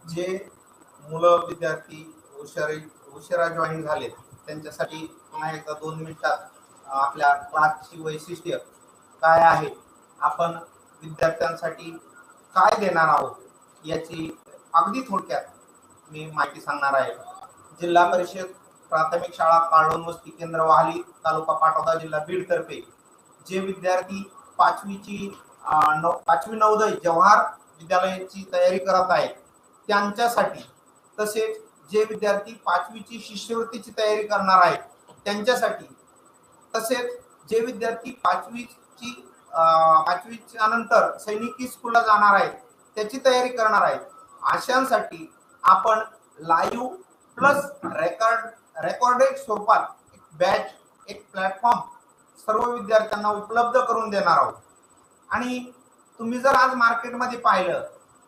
जे मुलं विद्यार्थी उशिरा जॉईन झाले त्यांच्यासाठी पुन्हा एकदा 2 मिनिटात आपल्या क्लासची वैशिष्ट्य काय आहे, आपण विद्यार्थ्यांसाठी काय देणार आहोत याची अगदी थोडक्यात मी माहिती सांगणार आहे. जिल्हा परिषद प्राथमिक शाळा काळोन वस्ती केंद्र वाहली तालुका पाटोदा जिल्हा बीड तर्फे जे विद्यार्थी पाचवीची पाचवी नवोदय जवाहर विद्यालयाची तयारी करत आहेत त्यांच्यासाठी, तसेच जे विद्यार्थी पाचवीची शिष्यवृत्तीची तयारी करणार आहेत त्यांच्यासाठी, तसेच जे विद्यार्थी पाचवीच्या नंतर सैनिकी स्कूलला जाणार आहेत त्याची तयारी करणार आहेत अशांसाठी आपण लाईव्ह प्लस रेकॉर्डेड स्वरूपात एक बॅच, एक प्लॅटफॉर्म सर्व विद्यार्थ्यांना उपलब्ध करून देणार आहोत. आणि तुम्ही जर आज मार्केटमध्ये पाहिलं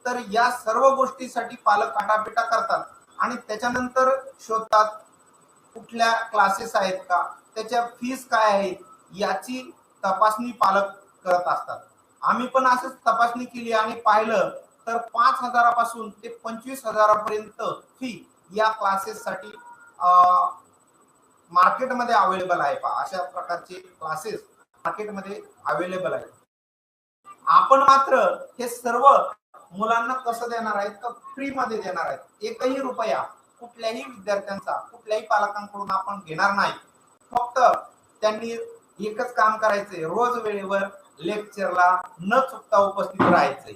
तर या सर्व गोष्टीसाठी पालक आटापिटा करतात आणि त्याच्यानंतर शोधतात कुठल्या क्लासेस आहेत का, त्याच्या फीस काय आहेत याची तपासणी पालक करत असतात. आम्ही पण असंच तपासणी केली आणि पाहिलं तर 5,000 पासून ते 25,000 पर्यंत फी या क्लासेससाठी मार्केटमध्ये अवेलेबल आहे. अशा प्रकारचे क्लासेस मार्केटमध्ये अवेलेबल आहेत. आपण मात्र हे सर्व मुलांना कसं देणार आहे तर फ्री मध्ये देणार आहे. एकही रुपया कुठल्याही विद्यार्थ्यांचा कुठल्याही पालकांकडून आपण घेणार नाही. फक्त त्यांनी एकच काम करायचंय, रोज वेळेवर लेक्चरला न चुकता उपस्थित राहायचंय.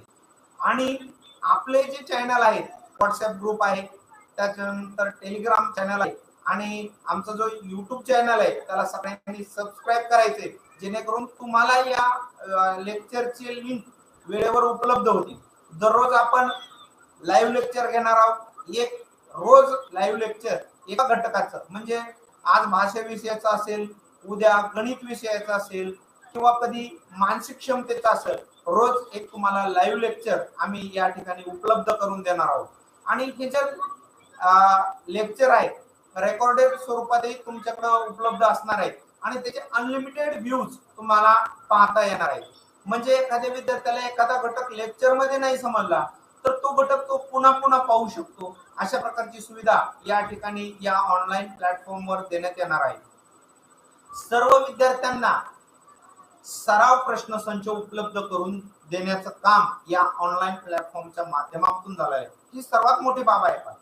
आणि आपले जे चॅनल आहेत, व्हॉट्सअप ग्रुप आहे, त्याच्यानंतर टेलिग्राम चॅनल आहे आणि आमचा जो युट्यूब चॅनल आहे त्याला सगळ्यांनी सबस्क्राईब करायचे, जेणेकरून तुम्हाला या लेक्चरची लिंक वेळेवर उपलब्ध होतील. दररोज आपण लाईव्ह लेक्चर घेणार आहोत. एक रोज लाईव्ह लेक्चर एका घटकाचं, म्हणजे आज भाषा विषयाचं असेल, उद्या गणित विषयाचं असेल किंवा कधी मानसिक क्षमतेचं असेल, रोज एक तुम्हाला लाईव्ह लेक्चर आम्ही या ठिकाणी उपलब्ध करून देणार आहोत. आणि हे जे लेक्चर आहे रेकॉर्डेड स्वरूपातही तुमच्याकडे उपलब्ध असणार आहेत आणि त्याचे अनलिमिटेड व्ह्यूज तुम्हाला पाहता येणार आहेत. म्हणजे एखाद्या विद्यार्थ्याला एखादा घटक लेक्चर मध्ये नाही समजला तर तो घटक तो पुन्हा पुन्हा पाहू शकतो. अशा प्रकारची सुविधा या ठिकाणी या ऑनलाईन प्लॅटफॉर्मवर देण्यात येणार आहे. सर्व विद्यार्थ्यांना सराव प्रश्न संच उपलब्ध करून देण्याचं काम या ऑनलाईन प्लॅटफॉर्मच्या माध्यमातून झालं आहे. ही सर्वात मोठी बाब आहे.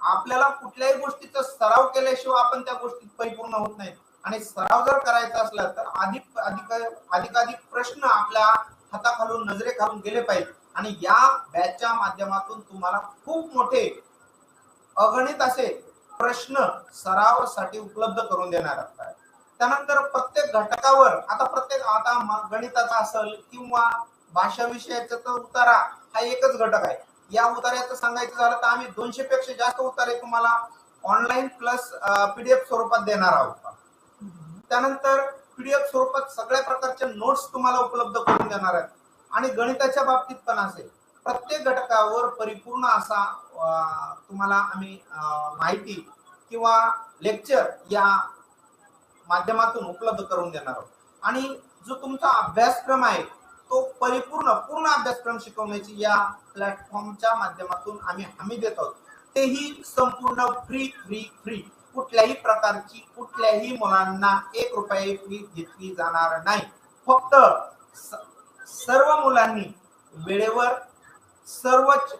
आपल्याला कुठल्याही गोष्टीचा सराव केल्याशिवाय आपण त्या गोष्टीत परिपूर्ण होत नाही. आणि सराव जर करायचा असला तर अधिक प्रश्न आपल्या हाताखालून नजरेखालून गेले पाहिजे. आणि या बॅचच्या माध्यमातून तुम्हाला खूप मोठे अगणित असे प्रश्न सरावासाठी उपलब्ध करून देणार आहेत. त्यानंतर प्रत्येक घटकावर आता गणिताचा असेल किंवा भाषा विषयाचा तर उतारा हा एकच घटक आहे. या उतार्याचं सांगायचं झालं तर आम्ही 200 पेक्षा जास्त उतारे तुम्हाला ऑनलाईन प्लस पीडीएफ स्वरूपात देणार आहोत. त्यानंतर पीडीएफ स्वरूपात सगळ्या प्रकारच्या नोट्स तुम्हाला उपलब्ध करून देणार आहेत. आणि गणिताच्या बाबतीत पण असेल, प्रत्येक घटकावर परिपूर्ण असा तुम्हाला आम्ही माहिती किंवा लेक्चर या माध्यमातून उपलब्ध करून देणार आहोत. आणि जो तुमचा अभ्यासक्रम आहे तो पूर्ण अभ्यासक्रम शिकवण्याची या प्लॅटफॉर्मच्या माध्यमातून आम्ही हमी देत आहोत. तेही संपूर्ण फ्री. कुठल्याही प्रकारची कुठल्याही मुलांना 1 रुपया फी घेतली जाणार नाही. फक्त सर्व मुलांनी वेळेवर सर्वच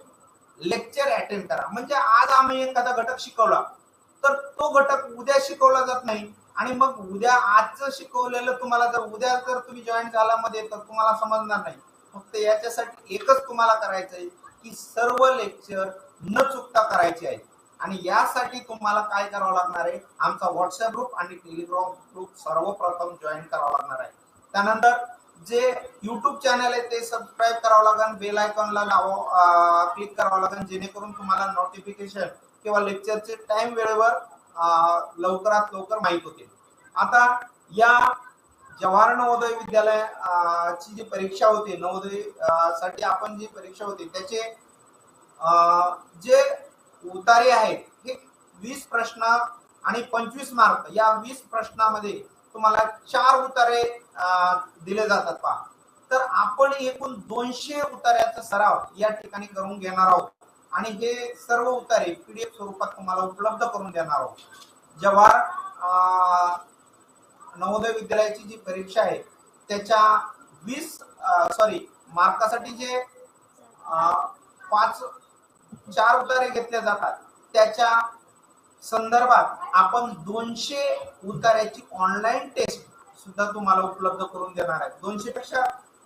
लेक्चर अटेंड करा. म्हणजे आज आम्ही एखादा घटक शिकवला तर तो घटक उद्या शिकवला जात नाही. आणि मग उद्या आजचं शिकवलेलं तुम्हाला उद्या जर तुम्ही जॉईन झाला मध्ये तर तुम्हाला समजणार नाही. फक्त याच्यासाठी एकच तुम्हाला करायचंय की सर्व लेक्चर न चुकता करायचे आहे. आणि यासाठी तुम्हाला काय करावं लागणार आहे, आमचा व्हॉट्सअप ग्रुप आणि टेलिग्राम ग्रुप सर्वप्रथम जॉईन करावा लागणार आहे. त्यानंतर जे युट्यूब चॅनल आहे ते सबस्क्राईब करावं लागेल, बेल आयकॉनला क्लिक करावं लागेल, जेणेकरून तुम्हाला नोटिफिकेशन किंवा लेक्चरचे टाइम वेळेवर लवकरात लवकर माहित होते. आता या जवाहर नवोदय विद्यालयाची जी परीक्षा होती, नवोदय साठी आपण जी परीक्षा होती त्याचे जे उतारे आहेत हे 20 प्रश्न आणि 25 मार्क. या 20 प्रश्नामध्ये तुम्हाला 4 उतारे दिले जातात पहा. तर आपण एकूण 200 उतार्याचा सराव या ठिकाणी करून घेणार आहोत. आणि हे सर्व उत्तरे पीडीएफ स्वरूपात तुम्हाला उपलब्ध करून देणार आहोत. जवाहर नवोदय विद्यालयाची जी परीक्षा आहे त्याच्या 20 मार्कासाठी जे 4 उत्तरे घेतल्या जातात त्याच्या संदर्भात आपण 200 उत्तराची ऑनलाईन टेस्ट सुद्धा तुम्हाला उपलब्ध करून देणार आहे. 200 पेक्षा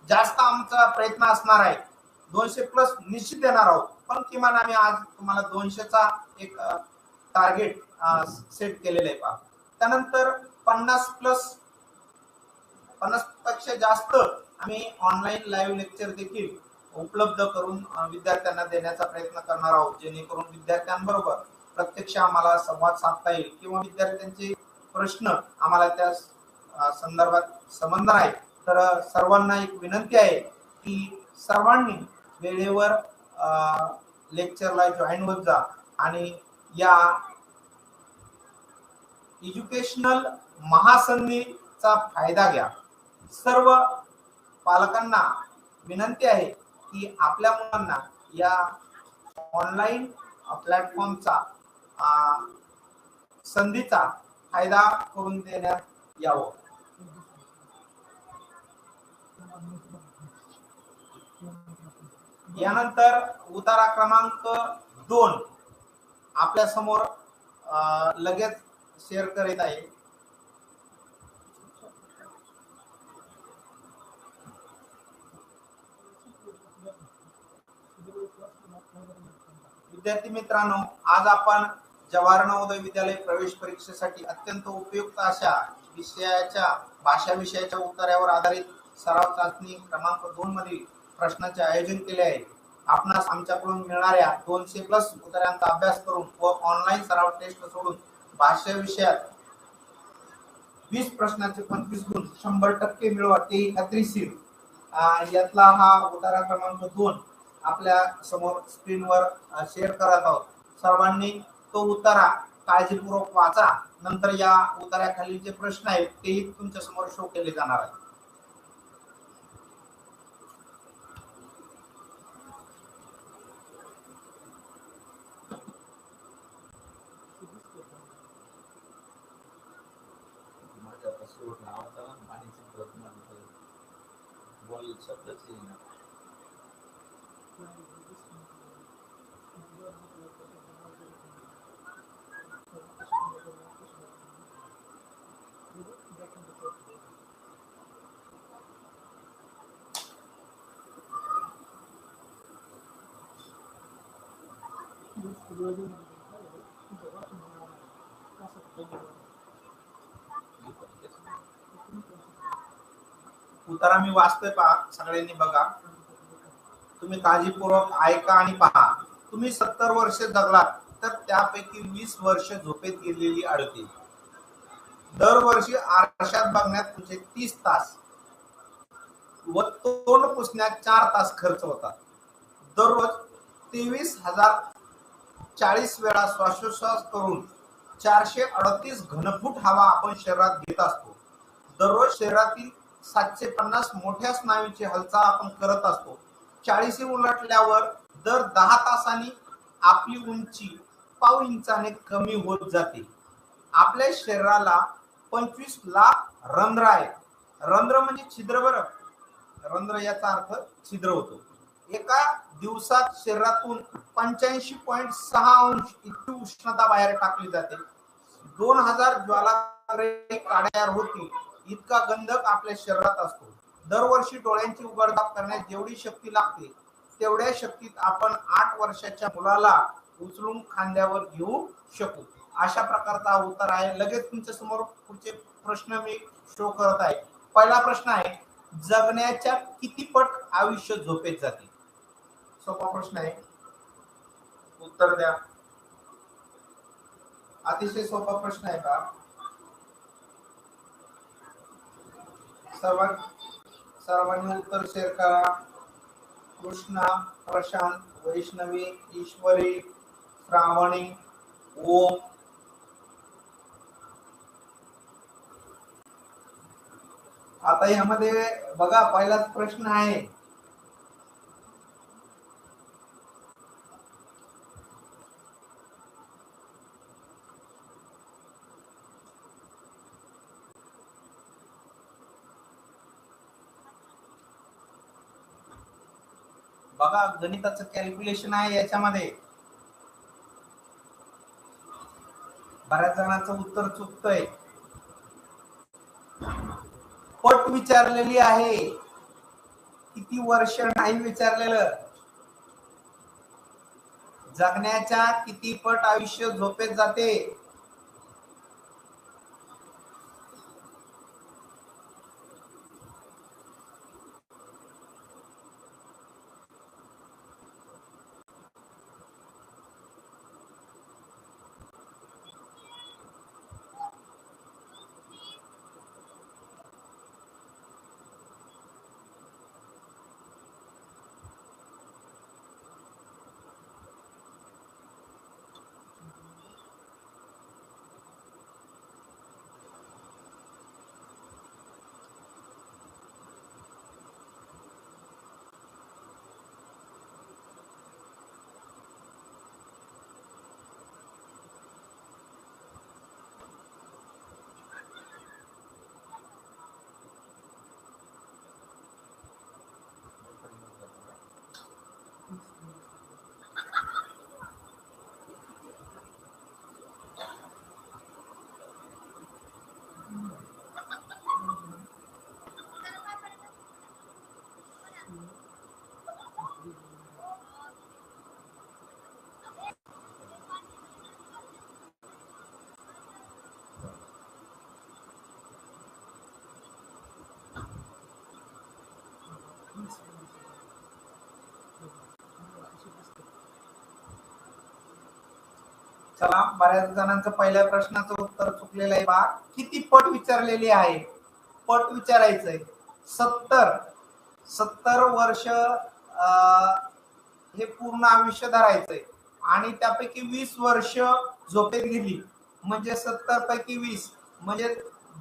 जास्त आमचा प्रयत्न असणार आहे. 200 प्लस निश्चित देणार आहोत, पण किमान आम्ही आज तुम्हाला 200चा एक टार्गेट सेट केलेलं आहे. पहा, त्यानंतर 50 पेक्षा जास्त आम्ही ऑनलाईन लाईव्ह लेक्चर देखील उपलब्ध करून विद्यार्थ्यांना देण्याचा प्रयत्न करणार आहोत, जेणेकरून विद्यार्थ्यांबरोबर प्रत्यक्ष आम्हाला संवाद साधता येईल किंवा विद्यार्थ्यांचे प्रश्न आम्हाला त्या संदर्भात समजणार आहे. तर सर्वांना एक विनंती आहे की सर्वांनी वेळेवर लेक्चरला जॉईन होत जा आणि या एज्युकेशनल महासंधीचा फायदा घ्या. सर्व पालकांना विनंती आहे की आपल्या मुलांना या ऑनलाईन प्लॅटफॉर्मचा संधीचा फायदा करून देण्यात यावं. यानंतर उतारा क्रमांक 2 आपल्या समोर लगेच शेअर करीत आहे. विद्यार्थी मित्रांनो, आज आपण जवाहर नवोदय विद्यालय प्रवेश परीक्षेसाठी अत्यंत उपयुक्त अशा भाषा विषयाच्या उत्तरावर आधारित सराव चाचणी क्रमांक 2 मधील प्रश्नांचे आयोजन केले आहे. आपणास आमच्याकडून मिळणाऱ्या 200 प्लस उत्तरांचा अभ्यास करून व ऑनलाईन सराव टेस्ट सोडून भाषा विषयात 20 प्रश्नांचे 25 गुण 100% मिळवा ते खात्रीशीर. यातला हा उतारा क्रमांक 2 आपल्या समोर स्क्रीनवर शेअर करत आहोत. सर्वांनी तो उतारा काळजीपूर्वक वाचा. नंतर या उतार्याखाली जे प्रश्न आहेत तेही तुमच्या समोर शो केले जाणार आहेत. उतारा मी वाचतोय, पहा, सगळ्यांनी बघा. तुम्ही काळजीपूर्वक ऐका आणि पहा. तुम्ही 70 वर्ष जगलात तर त्यापैकी 20 वर्ष झोपेत गेलेली आढळतील. दरवर्षी आरशात बघण्यात तुमचे 30 तास व तोंड पुसण्यात 4 तास खर्च होतात. दररोज 23,040 वेळा श्वासोच्छ्वास करून 438 घनफूट हवा आपण शरीरात घेत असतो. दररोज शरीरातील 750 मोठ्या स्नायूंची हालचाल आपण करत असतो. 40 उलटल्यावर दर 10 तासांनी आपली उंची पाव इंचाने कमी होत जाते. आपल्या शरीराला 25 लाख रंध्र आहेत. रंध्र म्हणजे छिद्र बरं. रंध्र याचा अर्थ छिद्र होतो. एका दिवसात शरीरातून 85.6 अंश इतकी उष्णता बाहेर टाकली जाते. 2000 ज्वालाग्री काढ्यावर होती इतका गंधक आपल्या शरीरात असतो. दरवर्षी डोळ्यांची उघडझाप करण्यास जेवढी शक्ती लागते तेवढ्या शक्तीत आपण 8 वर्षाच्या मुलाला उचलून खांद्यावर घेऊ शकू. अशा प्रकारचा उत्तर आहे. लगेच तुमच्या समोर पुढचे प्रश्न मी शो करत आहे. पहिला प्रश्न आहे, जगण्याच्या किती पट आयुष्य झोपेत जाते? सोपा प्रश्न आहे, उत्तर द्या. अतिशय सोपा प्रश्न आहे का? सर्वांनी उत्तर शेअर करा. कृष्णा, प्रशांत, वैष्णवी, ईश्वरी, श्रावणी, ओम. आता यामध्ये बघा, पहिलाच प्रश्न आहे, बघा गणिताचं कॅल्क्युलेशन आहे याच्यामध्ये. बऱ्याच जणांचं उत्तर चुकतंय. पट विचारलेली आहे, किती वर्ष नाही विचारलेलं. जगण्याच्या किती पट आयुष्य झोपेत जाते. चला, बऱ्याच जणांचं पहिल्या प्रश्नाचं उत्तर चुकलेलं आहे बा. किती पट विचारलेली आहे. पट विचारायचंय. 70 वर्ष हे पूर्ण आयुष्य धरायचंय आणि त्यापैकी 20 वर्ष झोपेत गेली म्हणजे 70 पैकी 20 म्हणजे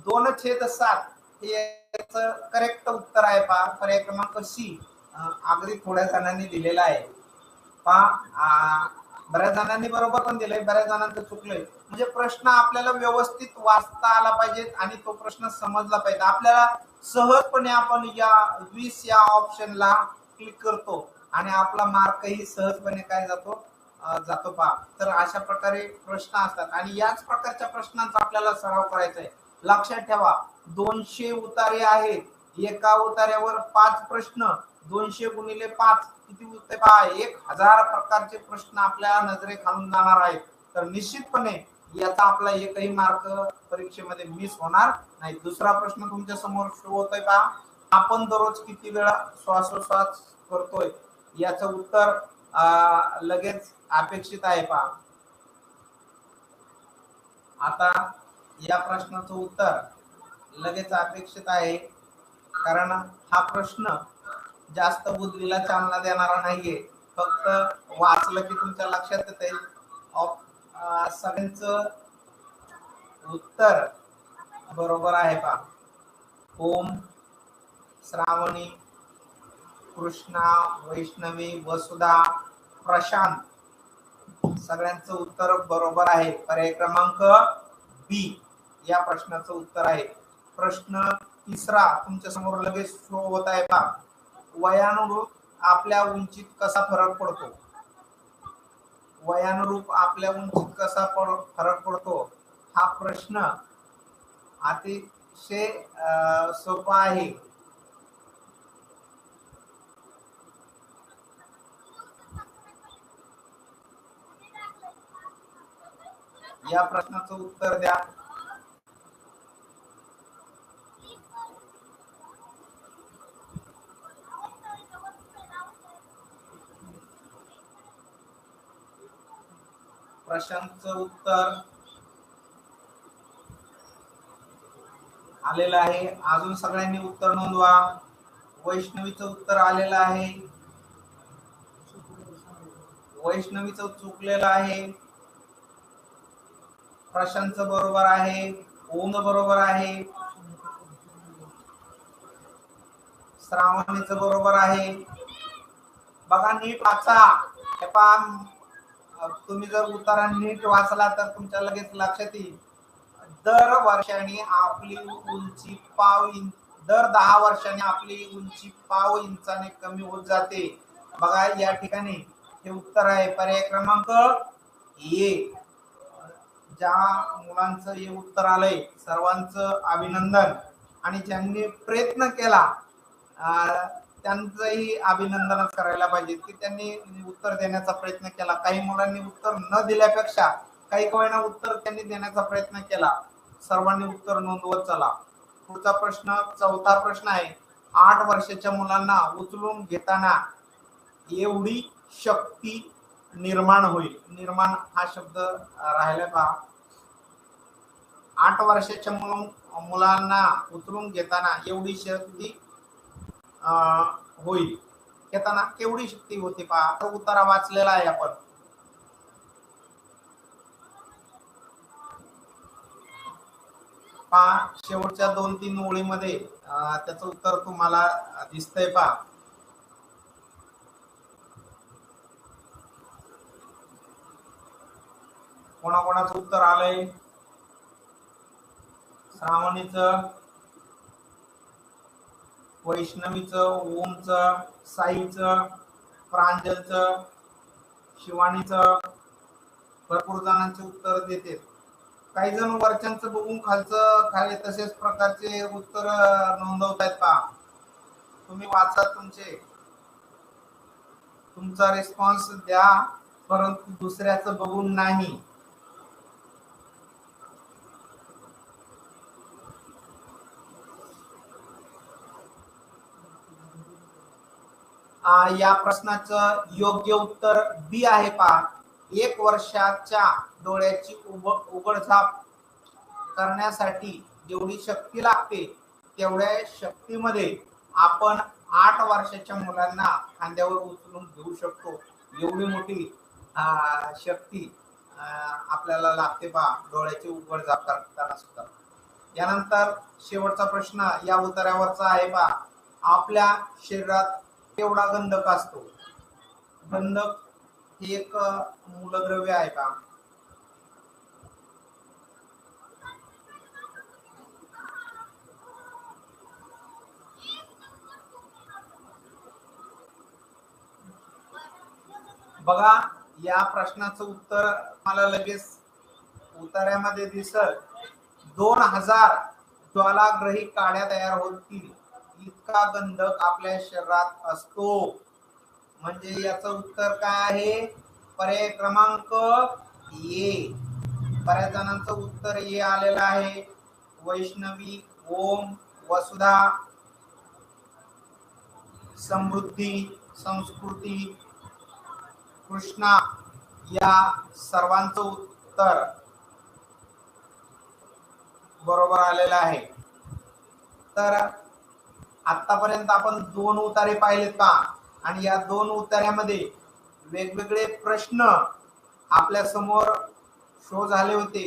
2/7 हे याचं करेक्ट उत्तर आहे पा. पर्याय क्रमांक सी अगदी थोड्या जणांनी दिलेला आहे पा. बऱ्याच जणांनी बरोबर पण दिलंय, बऱ्याच जणांचं चुकलंय. म्हणजे प्रश्न आपल्याला व्यवस्थित वाचता आला पाहिजे आणि तो प्रश्न समजला पाहिजे आपल्याला. सहजपणे आपण या 20 या ऑप्शनला क्लिक करतो आणि आपला मार्कही सहजपणे काय जातो पहा. तर अशा प्रकारे प्रश्न असतात आणि याच प्रकारच्या प्रश्नांचा आपल्याला सराव करायचा आहे. लक्षात ठेवा 200 उतारे आहेत. एका उतार्यावर 5 प्रश्न. 200 गुणिले 5 किती होते पहा. 1000 प्रकारचे प्रश्न आपल्या नजरेखालून जाणार आहेत. तर निश्चितपणे याचा आपला एकही मार्क परीक्षेमध्ये मिस होणार नाही. दुसरा प्रश्न तुमच्या समोर शो होतोय पहा. आपण दररोज किती वेळा श्वासोश्वास करतोय याचं उत्तर लगेच अपेक्षित आहे पहा. आता या प्रश्नाचं उत्तर लगेच अपेक्षित आहे कारण हा प्रश्न जास्त बुद्धीला चालना देणारा नाहीये. फक्त वाचलं की तुमच्या लक्षात येते. सगळ्यांचं उत्तर बरोबर आहे पहा. ओम, श्रावणी, कृष्णा, वैष्णवी, वसुधा, प्रशांत सगळ्यांचं उत्तर बरोबर आहे. पर्याय क्रमांक बी या प्रश्नाचं उत्तर आहे. प्रश्न तिसरा तुमच्या समोर लगेच शो होत आहे पहा. वयानुरूप आपल्या उंचीत कसा फरक पडतो. वयानुरूप आपल्या उंचीत कसा फरक पडतो हा प्रश्न अतिशय सोपा आहे. या प्रश्नाचं उत्तर द्या. प्रशांतचं उत्तर आलेलं आहे. अजून सगळ्यांनी उत्तर नोंदवा. वैष्णवीचं उत्तर आलेलं आहे. वैष्णवीचं चुकलेलं आहे. प्रशांतचं बरोबर आहे. ओम बरोबर आहे. श्रावणीचं बरोबर आहे. बघा नीट वाचा. तुम्ही जर उतारा नीट वाचला तर तुमच्या लगेच लक्षात येईल. दर वर्षाने आपली उंची दर 10 वर्षांनी आपली उंची पाव इंचाने कमी होत जाते. बघा या ठिकाणी हे उत्तर आहे पर्याय क्रमांक ए. ज्या मुलांचं हे उत्तर आलंय सर्वांचं अभिनंदन, आणि ज्यांनी प्रयत्न केला त्यांचंही अभिनंदनच करायला पाहिजे की त्यांनी उत्तर देण्याचा प्रयत्न केला. काही मुलांनी उत्तर न दिल्यापेक्षा काही कोणाला उत्तर त्यांनी देण्याचा प्रयत्न केला. सर्वांनी उत्तर नोंदवत चला. पुढचा प्रश्न, चौथा प्रश्न आहे. 8 वर्षाच्या मुलांना उचलून घेताना एवढी शक्ती निर्माण होईल. निर्माण हा शब्द राहिला पहा. 8 वर्षाच्या मुलांना उचलून घेताना एवढी शक्ती होईल. घेताना केवढी शक्ती होती पहा. तो उतारा वाचलेला आहे आपण. पहा शेवटच्या 2-3 ओळीमध्ये त्याचं उत्तर तुम्हाला दिसतंय पहा. कोणाकोणाचं उत्तर आलंय? श्रावणीचं, वैष्णवीचं, ओमचं, साईचं, प्रांजलचं, शिवानीचं. भरपूर जणांचे उत्तर देते. काही जण वरच्यांचं बघून खालचं खाली तसेच प्रकारचे उत्तर नोंदवतायत पहा. तुम्ही वाचा, तुमचा रिस्पॉन्स द्या, परंतु दुसऱ्याचं बघून नाही. या प्रश्नाचं योग्य उत्तर बी आहे पहा. 1 वर्षाच्या डोळ्याची उघडझाप करण्यासाठी जेवढी शक्ती लागते तेवढ्या शक्तीमध्ये आपण 8 वर्षाच्या मुलांना खांद्यावर उचलून घेऊ शकतो. एवढी मोठी शक्ती आपल्याला लागते पहा डोळ्याची उघडझाप करताना सुद्धा. यानंतर शेवटचा प्रश्न या उत्तरावरचा आहे पहा. आपल्या शरीरात केवढा गंधक असतो? गंधक हे एक मूलद्रव्य आहे का? बघा या प्रश्नाचं उत्तर मला लगेच उत्तरामध्ये दिसल. 2000 ज्वालाग्रही काड्या तयार होतील इतका गंधक आपल्या शरीरात असतो. म्हणजे याचं उत्तर काय आहे? पर्याय क्रमांक ए. बऱ्याच जणांचं उत्तर ए आलेलं आहे. वैष्णवी, ओम, वसुधा, समृद्धी, संस्कृती, कृष्णा या सर्वांचं उत्तर बरोबर आलेलं आहे. तर आतापर्यंत आपण 2 उतारे पाहिलेत का? आणि या 2 उतार्यामध्ये वेगवेगळे प्रश्न आपल्या समोर शो झाले होते.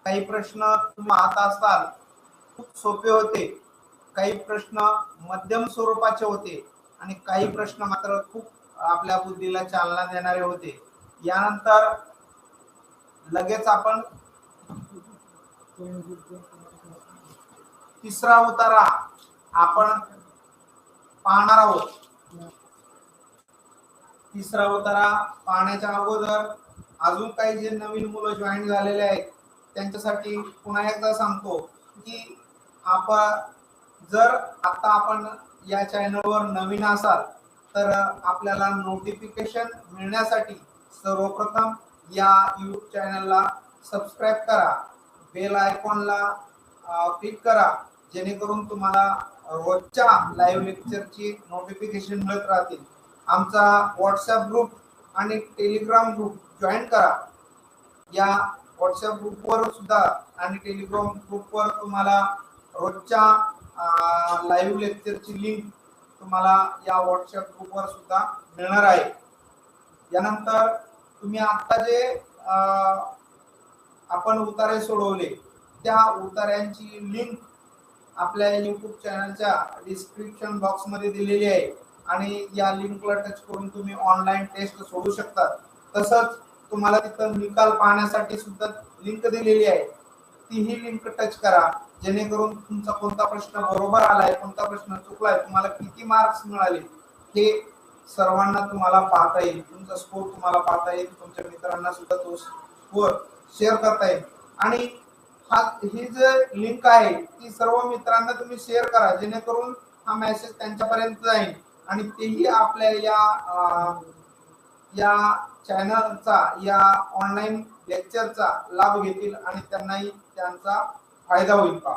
काही प्रश्न तुम्ही पाहत असाल खूप सोपे होते, काही प्रश्न मध्यम स्वरूपाचे होते आणि काही प्रश्न मात्र खूप आपल्या बुद्धीला चालना देणारे होते. यानंतर लगेच आपण तिसरा उतारा आपण पाहणार आहोत. तिसरा उतारा पाहण्याच्या अगोदर अजून काही जे नवीन मुलं जॉईन झालेले आहेत त्यांच्यासाठी पुन्हा एकदा सांगतो की जर आता आपण या चॅनलवर नवीन असाल तर आपल्याला नोटिफिकेशन मिळण्यासाठी सर्वप्रथम या YouTube चॅनलला सबस्क्राईब करा, बेल आयकॉनला क्लिक करा, जेणेकरून तुम्हाला रोजच्या लाईव्ह लेक्चरची नोटिफिकेशन मिळत राहतील. आमचा व्हॉट्सअप ग्रुप आणि टेलिग्राम ग्रुप जॉईन करा. या व्हॉट्सअप ग्रुपवर सुद्धा आणि टेलिग्राम ग्रुपवर तुम्हाला रोजच्या लाईव्ह लेक्चरची लिंक तुम्हाला या व्हॉट्सअप ग्रुपवर सुद्धा मिळणार आहे. यानंतर तुम्ही आता जे आपण उतारे सोडवले त्या उतार्यांची लिंक आपल्या YouTube चॅनलच्या डिस्क्रिप्शन बॉक्स मध्ये दिलेली आहे आणि या लिंकला टच करून तुम्ही ऑनलाईन टेस्ट सोडू शकता. तसंच तुम्हाला तिथं निकाल पाहण्यासाठी सुद्धा लिंक दिलेली आहे. तीही लिंक टच करा, जेणेकरून तुमचा कोणता प्रश्न बरोबर आलाय, कोणता प्रश्न चुकलाय, तुम्हाला किती मार्क्स मिळाले हे सर्वांना तुम्हाला पाहता येईल, तुमचा स्कोर तुम्हाला पाहता येईल, तुमच्या मित्रांना सुद्धा तो स्कोर शेअर करता येईल. आणि ही जे लिंक आहे ती सर्व मित्रांना तुम्ही शेअर करा, जेणेकरून हा मेसेज त्यांच्यापर्यंत जाईल आणि तेही आपल्या या चॅनलचा, या ऑनलाईन लेक्चरचा लाभ घेतील आणि त्यांनाही त्यांचा फायदा होईल. का